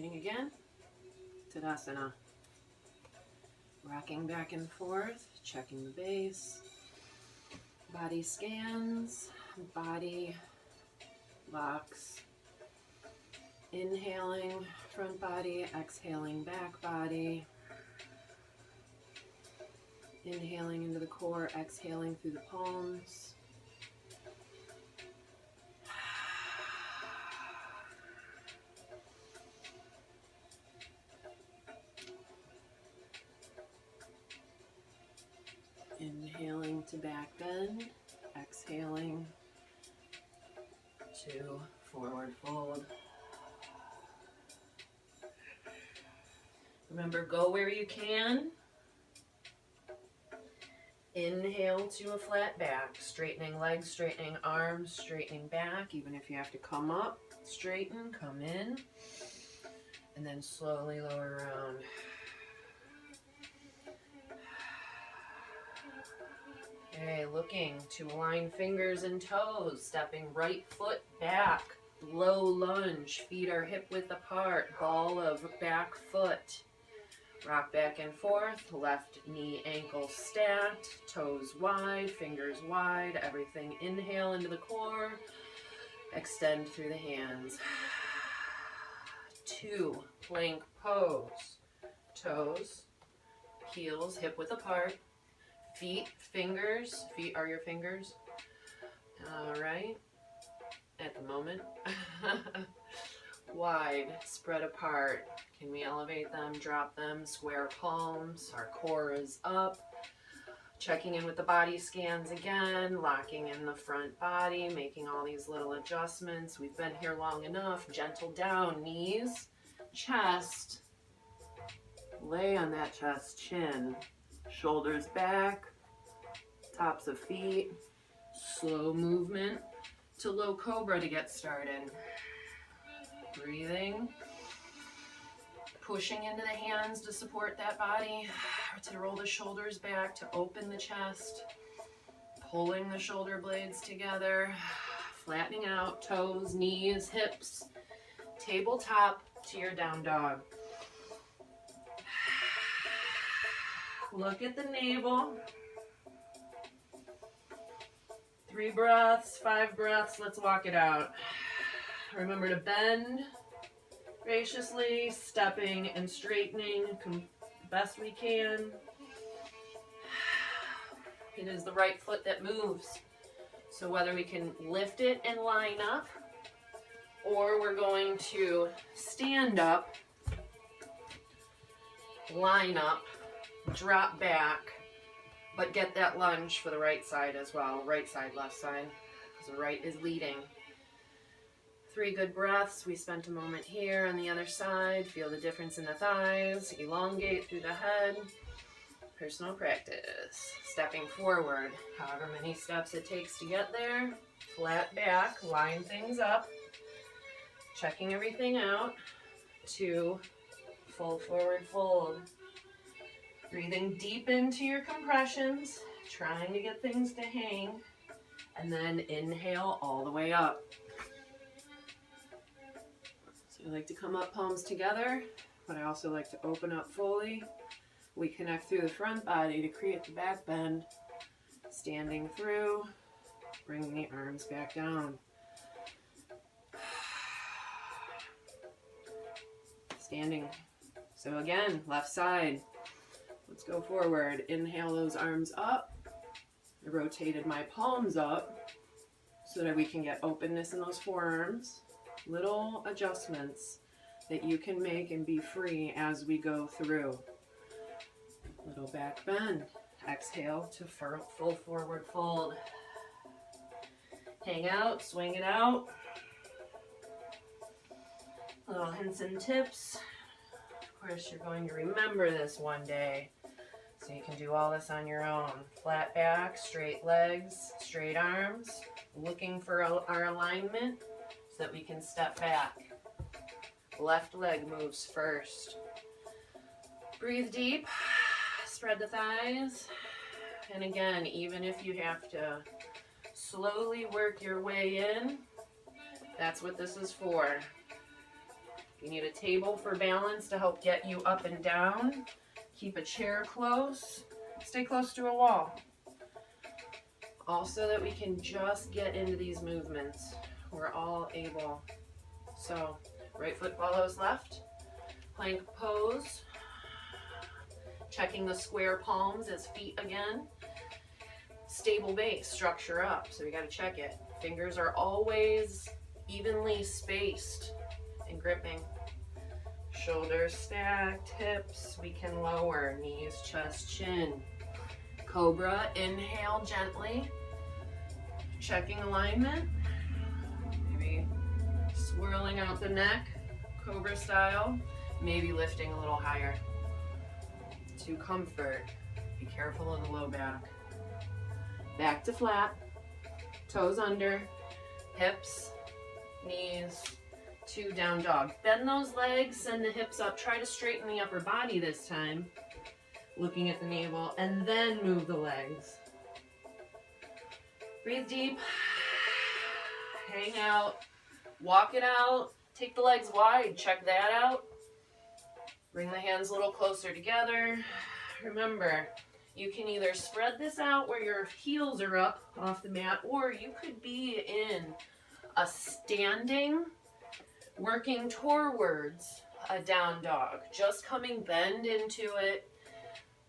Standing again, Tadasana. Rocking back and forth, checking the base. Body scans, body locks. Inhaling front body, exhaling back body. Inhaling into the core, exhaling through the palms. Inhaling to back bend, exhaling to forward fold. Remember, go where you can. Inhale to a flat back, straightening legs, straightening arms, straightening back. Even if you have to come up, straighten, come in, and then slowly lower around. Okay, looking to align fingers and toes, stepping right foot back, low lunge, feet are hip width apart, ball of back foot. Rock back and forth, left knee, ankle stacked, toes wide, fingers wide, everything inhale into the core, extend through the hands. 2, plank pose, toes, heels hip width apart, feet, fingers, feet are your fingers, all right, at the moment. Wide, spread apart. Can we elevate them, drop them, square palms, our core is up. Checking in with the body scans again, locking in the front body, making all these little adjustments. We've been here long enough. Gentle down, knees, chest. Lay on that chest, chin, shoulders back, tops of feet. Slow movement to low cobra to get started. Breathing, pushing into the hands to support that body, to roll the shoulders back, to open the chest, pulling the shoulder blades together, flattening out, toes, knees, hips, tabletop to your down dog. Look at the navel. 3 breaths, 5 breaths, let's walk it out. Remember to bend graciously, stepping and straightening best we can. It is the right foot that moves. So whether we can lift it and line up, or we're going to stand up, line up, drop back, but get that lunge for the right side as well. Right side, left side, because the right is leading. 3 good breaths. We spent a moment here on the other side. Feel the difference in the thighs. Elongate through the head. Personal practice. Stepping forward, however many steps it takes to get there. Flat back, line things up. Checking everything out. 2, full forward fold. Breathing deep into your compressions, trying to get things to hang, and then inhale all the way up. So I like to come up palms together, but I also like to open up fully. We connect through the front body to create the back bend, standing through, bringing the arms back down. Standing. So again, left side. Let's go forward. Inhale those arms up. I rotated my palms up so that we can get openness in those forearms. Little adjustments that you can make and be free as we go through. Little back bend. Exhale to full forward fold. Hang out, swing it out. Little hints and tips. Of course, you're going to remember this one day. So you can do all this on your own. Flat back, straight legs, straight arms. Looking for our alignment so that we can step back. Left leg moves first. Breathe deep. Spread the thighs. And again, even if you have to slowly work your way in, that's what this is for. If you need a table for balance to help get you up and down, keep a chair close. Stay close to a wall. Also that we can just get into these movements. We're all able. So, right foot follows left. Plank pose. Checking the square palms as feet again. Stable base, structure up. So we got to check it. Fingers are always evenly spaced and gripping. Shoulders stacked, hips we can lower, knees, chest, chin. Cobra, inhale gently. Checking alignment. Maybe swirling out the neck, cobra style. Maybe lifting a little higher. To comfort, be careful of the low back. Back to flat, toes under, hips, knees, to down dog. Bend those legs, send the hips up. Try to straighten the upper body this time. Looking at the navel, and then move the legs. Breathe deep. Hang out. Walk it out. Take the legs wide. Check that out. Bring the hands a little closer together. Remember, you can either spread this out where your heels are up off the mat, or you could be in a standing, working towards a down dog. Just coming bend into it.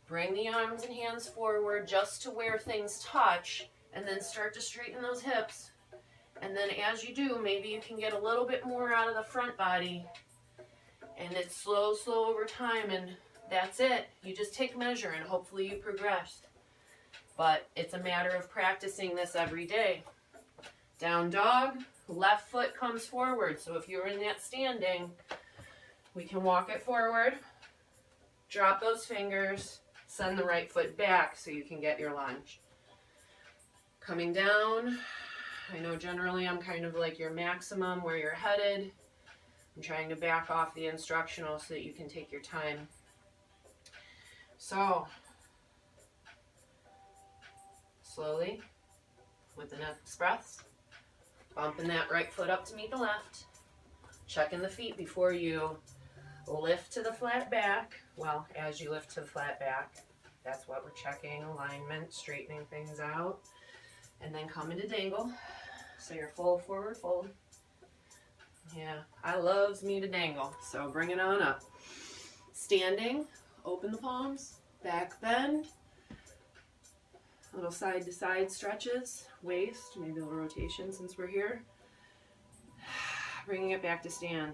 Bring the arms and hands forward just to where things touch, and then start to straighten those hips. And then as you do, maybe you can get a little bit more out of the front body. And it's slow over time, and that's it. You just take measure, and hopefully you progress. But it's a matter of practicing this every day. Down dog, left foot comes forward. So if you're in that standing, we can walk it forward, drop those fingers, send the right foot back so you can get your lunge. Coming down, I know generally I'm kind of like your maximum where you're headed. I'm trying to back off the instructional so that you can take your time. So, slowly, with the next breaths, bumping that right foot up to meet the left. Checking the feet before you lift to the flat back. Well, as you lift to the flat back, that's what we're checking. Alignment, straightening things out. And then come into dangle. So you're full forward fold. Yeah, I loves me to dangle, so bring it on up. Standing, open the palms, back bend, little side to side stretches, waist, maybe a little rotation since we're here. Bringing it back to stand.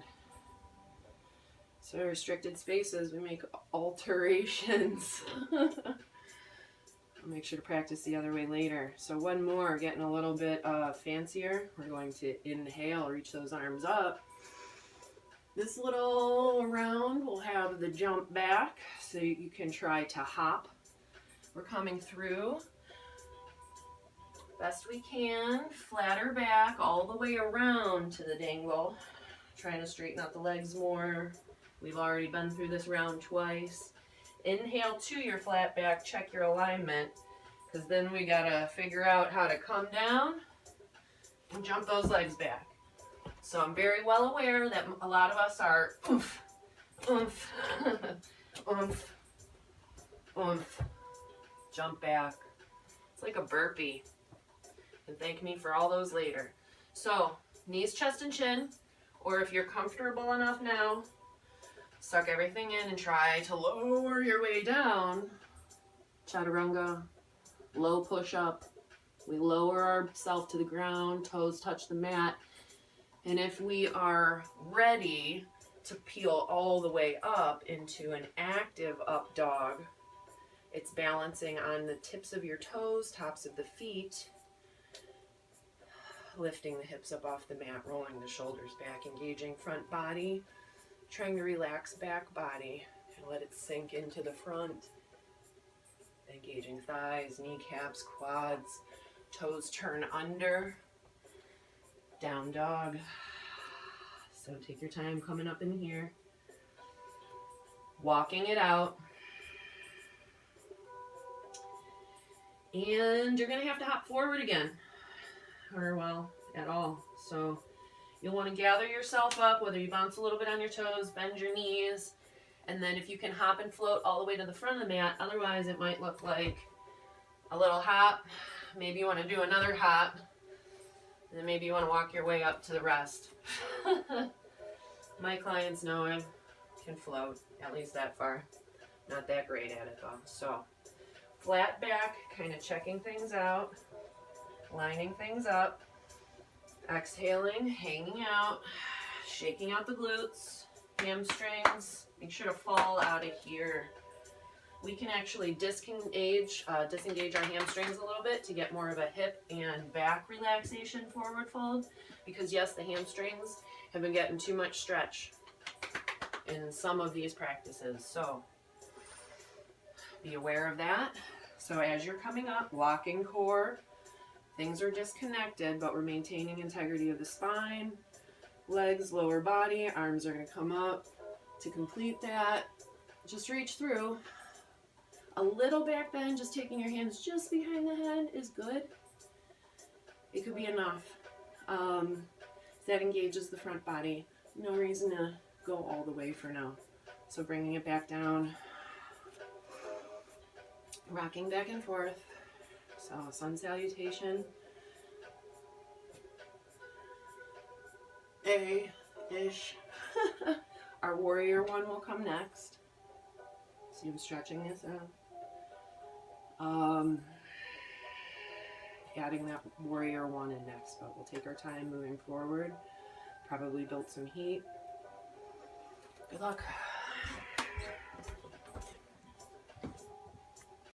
So restricted spaces, we make alterations. I'll make sure to practice the other way later. So one more, getting a little bit fancier. We're going to inhale, reach those arms up. This little round will have the jump back, so you can try to hop. We're coming through best we can, flatter back all the way around to the dangle. Trying to straighten out the legs more. We've already been through this round twice. Inhale to your flat back, check your alignment, because then we gotta figure out how to come down and jump those legs back. So I'm very well aware that a lot of us are oomph, oomph, oomph, oomph, jump back. It's like a burpee. And thank me for all those later. So knees, chest, and chin, or if you're comfortable enough now, suck everything in and try to lower your way down. Chaturanga, low push up. We lower ourselves to the ground, toes touch the mat. And if we are ready to peel all the way up into an active up dog, it's balancing on the tips of your toes, tops of the feet, lifting the hips up off the mat, rolling the shoulders back, engaging front body. Trying to relax back body and let it sink into the front. Engaging thighs, kneecaps, quads, toes turn under. Down dog. So take your time coming up in here. Walking it out. And you're going to have to hop forward again. Or, well, at all. So You'll want to gather yourself up, whether you bounce a little bit on your toes, bend your knees, and then if you can hop and float all the way to the front of the mat, otherwise it might look like a little hop. Maybe you want to do another hop, and then maybe you want to walk your way up to the rest. My clients know I can float, at least that far. Not that great at it though. So, flat back, kind of checking things out, lining things up, exhaling, hanging out, shaking out the glutes, hamstrings. Make sure to fall out of here. We can actually disengage our hamstrings a little bit to get more of a hip and back relaxation forward fold, because yes, the hamstrings have been getting too much stretch in some of these practices, so be aware of that. So as you're coming up, locking core, things are disconnected, but we're maintaining integrity of the spine, legs, lower body, arms are going to come up. To complete that, just reach through. A little back bend, just taking your hands just behind the head is good. It could be enough. That engages the front body. No reason to go all the way for now. So bringing it back down, rocking back and forth. So sun salutation. A-ish. Our warrior one will come next. See, I'm stretching this out. Adding that warrior one in next, but we'll take our time moving forward. Probably build some heat. Good luck.